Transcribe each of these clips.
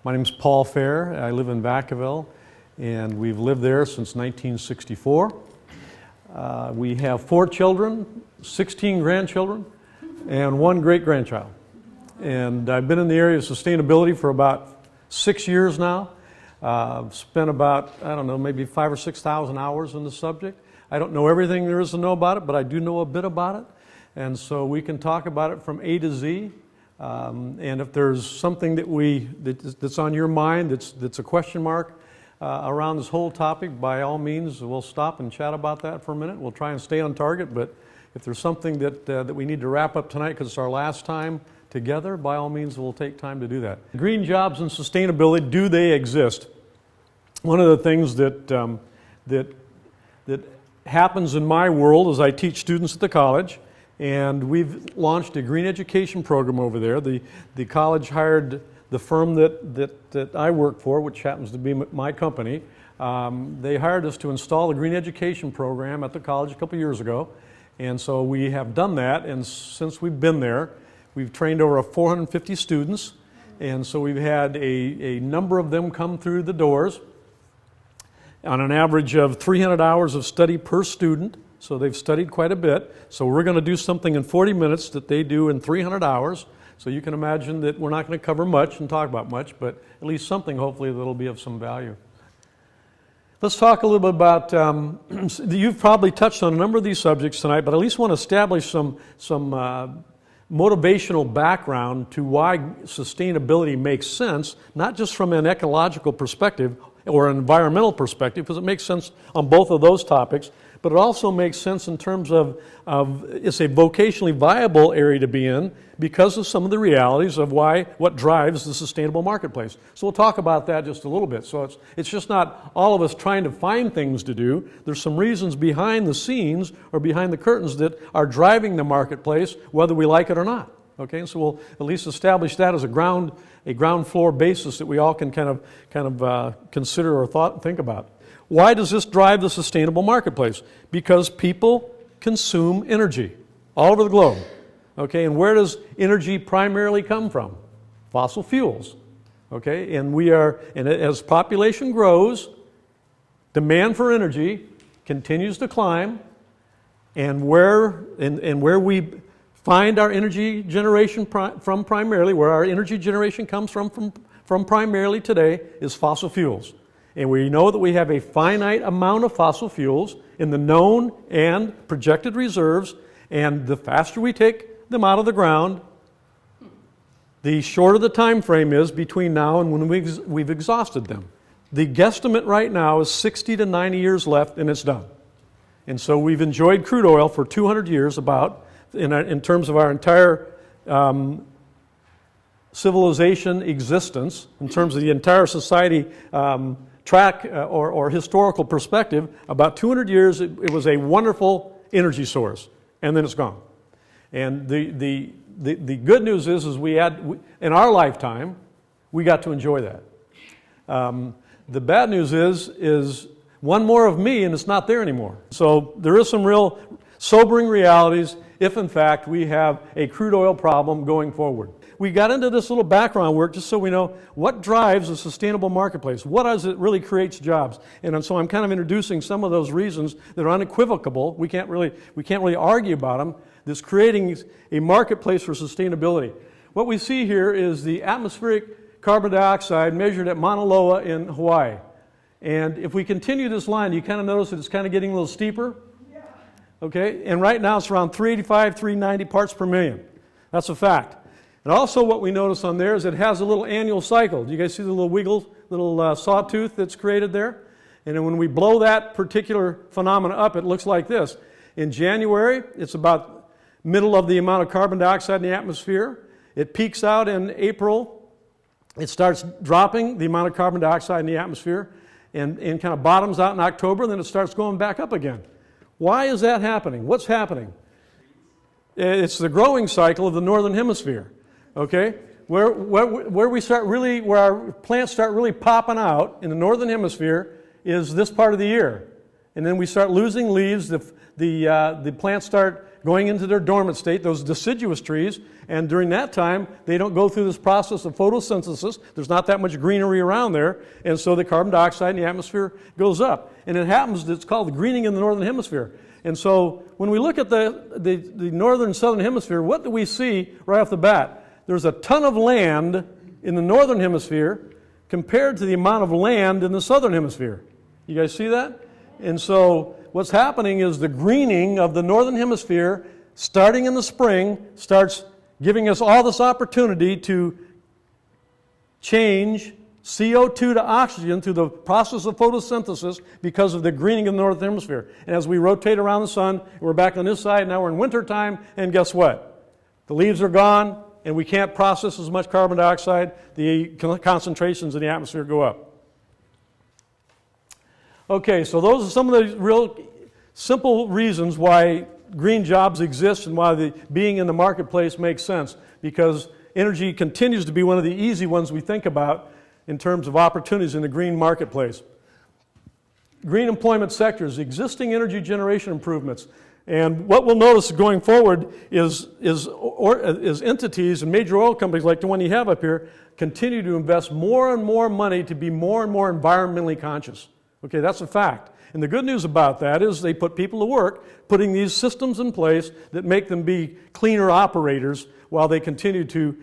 My name is Paul Fair. I live in Vacaville, and we've lived there since 1964. We have 4 children, 16 grandchildren, and 1 great-grandchild. And I've been in the area of sustainability for about 6 years now. Spent about, I don't know, maybe 5,000 or 6,000 hours on the subject. I don't know everything there is to know about it, but I do know a bit about it. And so we can talk about it from A to Z. And if there's something that's on your mind that's a question mark around this whole topic, by all means, we'll stop and chat about that for a minute. We'll try and stay on target, but if there's something that we need to wrap up tonight because it's our last time together, by all means, we'll take time to do that. Green jobs and sustainability, do they exist? One of the things that happens in my world is I teach students at the college, and we've launched a green education program over there. The college hired the firm that I work for, which happens to be my company. They hired us to install a green education program at the college a couple years ago, and so we have done that, and since we've been there, we've trained over 450 students, and so we've had a number of them come through the doors on an average of 300 hours of study per student. So they've studied quite a bit. So we're going to do something in 40 minutes that they do in 300 hours. So you can imagine that we're not going to cover much and talk about much, but at least something hopefully that will be of some value. Let's talk a little bit about, you've probably touched on a number of these subjects tonight, but I at least want to establish some motivational background to why sustainability makes sense, not just from an ecological perspective or an environmental perspective, because it makes sense on both of those topics, but it also makes sense in terms of it's a vocationally viable area to be in because of some of the realities of what drives the sustainable marketplace. So we'll talk about that just a little bit. So it's just not all of us trying to find things to do. There's some reasons behind the scenes or behind the curtains that are driving the marketplace, whether we like it or not. Okay, so we'll at least establish that as a ground floor basis that we all can kind of consider or think about. Why does this drive the sustainable marketplace? Because people consume energy all over the globe. Okay, and where does energy primarily come from? Fossil fuels. Okay, and as population grows, demand for energy continues to climb, and where we find our energy generation from primarily, where our energy generation comes from primarily today, is fossil fuels. And we know that we have a finite amount of fossil fuels in the known and projected reserves, and the faster we take them out of the ground, the shorter the time frame is between now and when we've exhausted them. The guesstimate right now is 60 to 90 years left, and it's done. And so we've enjoyed crude oil for 200 years in terms of our entire civilization existence, in terms of the entire society track or historical perspective. About 200 years, it was a wonderful energy source, and then it's gone. And the good news is in our lifetime, we got to enjoy that. The bad news is one more of me, and it's not there anymore. So there is some real sobering realities if, in fact, we have a crude oil problem going forward. We got into this little background work just so we know what drives a sustainable marketplace. What does it really creates jobs? And so I'm kind of introducing some of those reasons that are unequivocal. We can't really argue about them. That's creating a marketplace for sustainability. What we see here is the atmospheric carbon dioxide measured at Mauna Loa in Hawaii. And if we continue this line, you kind of notice that it's kind of getting a little steeper. Okay, and right now it's around 385, 390 parts per million. That's a fact. And also what we notice on there is it has a little annual cycle. Do you guys see the little wiggle, little sawtooth that's created there? And then when we blow that particular phenomena up, it looks like this. In January, it's about middle of the amount of carbon dioxide in the atmosphere. It peaks out in April. It starts dropping the amount of carbon dioxide in the atmosphere and kind of bottoms out in October, and then it starts going back up again. Why is that happening? What's happening? It's the growing cycle of the northern hemisphere. Okay, where our plants start really popping out in the northern hemisphere is this part of the year, and then we start losing leaves. The plants start going into their dormant state, those deciduous trees, and during that time, they don't go through this process of photosynthesis. There's not that much greenery around there, and so the carbon dioxide in the atmosphere goes up. And it happens, it's called the greening in the northern hemisphere. And so when we look at the northern and southern hemisphere, what do we see right off the bat? There's a ton of land in the northern hemisphere compared to the amount of land in the southern hemisphere. You guys see that? And so what's happening is the greening of the northern hemisphere, starting in the spring, starts giving us all this opportunity to change CO2 to oxygen through the process of photosynthesis because of the greening of the northern hemisphere. And as we rotate around the sun, we're back on this side, now we're in winter time, and guess what? The leaves are gone, and we can't process as much carbon dioxide. The concentrations in the atmosphere go up. Okay, so those are some of the real simple reasons why green jobs exist and why being in the marketplace makes sense, because energy continues to be one of the easy ones we think about in terms of opportunities in the green marketplace. Green employment sectors, existing energy generation improvements. And what we'll notice going forward is entities and major oil companies like the one you have up here continue to invest more and more money to be more and more environmentally conscious. Okay, that's a fact. And the good news about that is they put people to work putting these systems in place that make them be cleaner operators while they continue to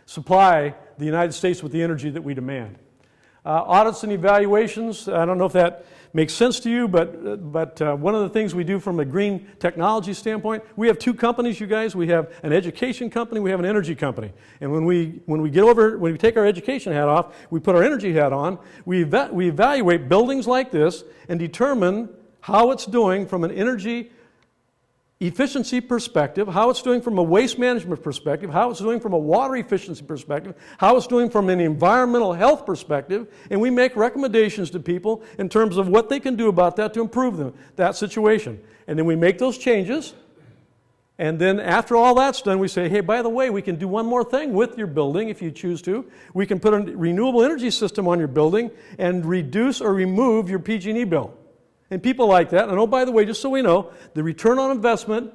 supply the United States with the energy that we demand. Audits and evaluations, I don't know if that makes sense to you, but one of the things we do from a green technology standpoint, we have two companies, you guys. We have an education company, we have an energy company. And when we take our education hat off, we put our energy hat on, we evaluate buildings like this and determine how it's doing from an energy efficiency perspective, how it's doing from a waste management perspective, how it's doing from a water efficiency perspective, how it's doing from an environmental health perspective, and we make recommendations to people in terms of what they can do about that to improve that situation. And then we make those changes, and then after all that's done, we say, hey, by the way, we can do one more thing with your building if you choose to. We can put a renewable energy system on your building and reduce or remove your PG&E bill. And people like that. And oh, by the way, just so we know, the return on investment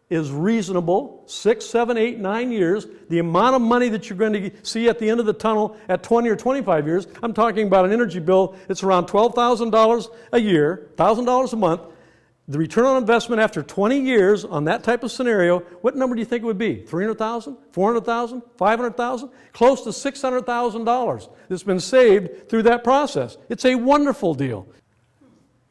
is reasonable, 6, 7, 8, 9 years. The amount of money that you're going to see at the end of the tunnel at 20 or 25 years, I'm talking about an energy bill that's around $12,000 a year, $1,000 a month. The return on investment after 20 years on that type of scenario, what number do you think it would be? $300,000, $400,000, $500,000? Close to $600,000 that's been saved through that process. It's a wonderful deal.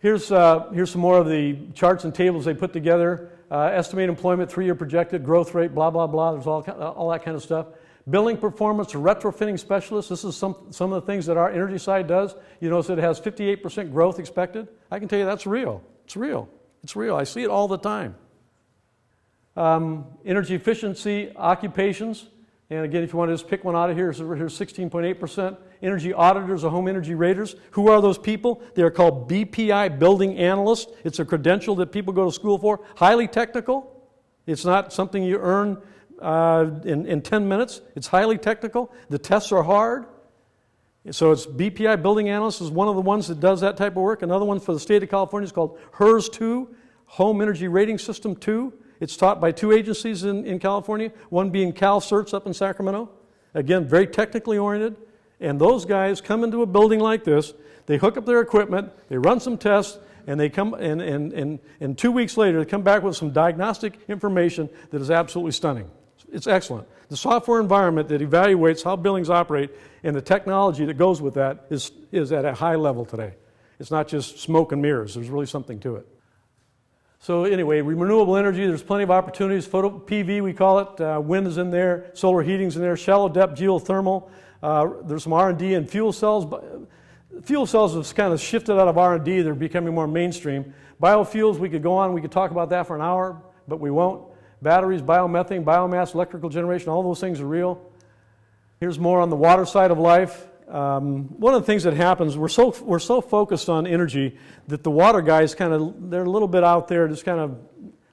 Here's some more of the charts and tables they put together. Estimated employment, 3-year projected, growth rate, blah, blah, blah. There's all that kind of stuff. Billing performance, retrofitting specialists. This is some of the things that our energy side does. You notice it has 58% growth expected. I can tell you that's real. It's real. It's real. I see it all the time. Energy efficiency occupations. And again, if you want to just pick one out of here, here's 16.8%. Energy auditors or home energy raters. Who are those people? They are called BPI, building analysts. It's a credential that people go to school for. Highly technical. It's not something you earn in 10 minutes. It's highly technical. The tests are hard. So it's BPI, building analyst is one of the ones that does that type of work. Another one for the state of California is called HERS 2, Home Energy Rating System 2. It's taught by two agencies in California, one being CalCerts up in Sacramento. Again, very technically oriented. And those guys come into a building like this, they hook up their equipment, they run some tests, and they come and 2 weeks later they come back with some diagnostic information that is absolutely stunning. It's excellent. The software environment that evaluates how buildings operate and the technology that goes with that is at a high level today. It's not just smoke and mirrors. There's really something to it. So anyway, renewable energy, there's plenty of opportunities. Photo PV, we call it. Wind is in there. Solar heating's in there. Shallow depth geothermal. There's some R&D in fuel cells. Fuel cells have kind of shifted out of R&D. They're becoming more mainstream. Biofuels, we could go on. We could talk about that for an hour, but we won't. Batteries, biomethane, biomass, electrical generation, all those things are real. Here's more on the water side of life. One of the things that happens, we're so focused on energy that the water guys they're a little bit out there, just kind of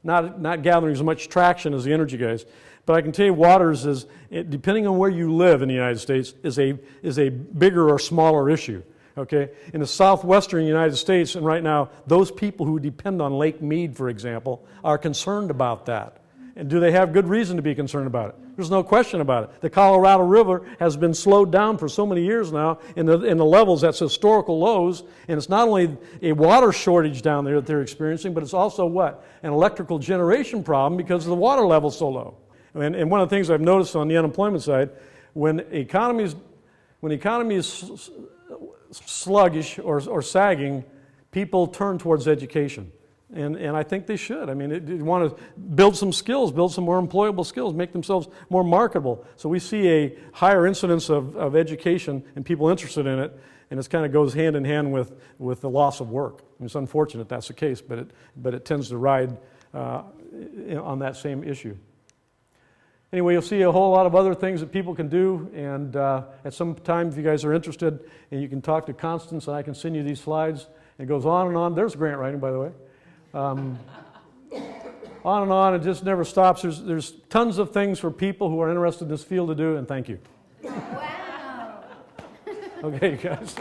not gathering as much traction as the energy guys. But I can tell you, waters depending on where you live in the United States, is a bigger or smaller issue. Okay? In the southwestern United States, and right now, those people who depend on Lake Mead, for example, are concerned about that. And do they have good reason to be concerned about it? There's no question about it. The Colorado River has been slowed down for so many years now in the levels that's historical lows, and it's not only a water shortage down there that they're experiencing, but it's also what? An electrical generation problem because the water level's so low. And one of the things I've noticed on the unemployment side, when the economy is sluggish or sagging, people turn towards education. And I think they should. I mean, you want to build some skills, build some more employable skills, make themselves more marketable. So we see a higher incidence of education and people interested in it, and it kind of goes hand in hand with the loss of work. I mean, it's unfortunate that's the case, but it tends to ride on that same issue. Anyway, you'll see a whole lot of other things that people can do, and at some time, if you guys are interested, and you can talk to Constance, and I can send you these slides. It goes on and on. There's grant writing, by the way. On and on, it just never stops. There's tons of things for people who are interested in this field to do, and thank you. Wow. Okay, guys.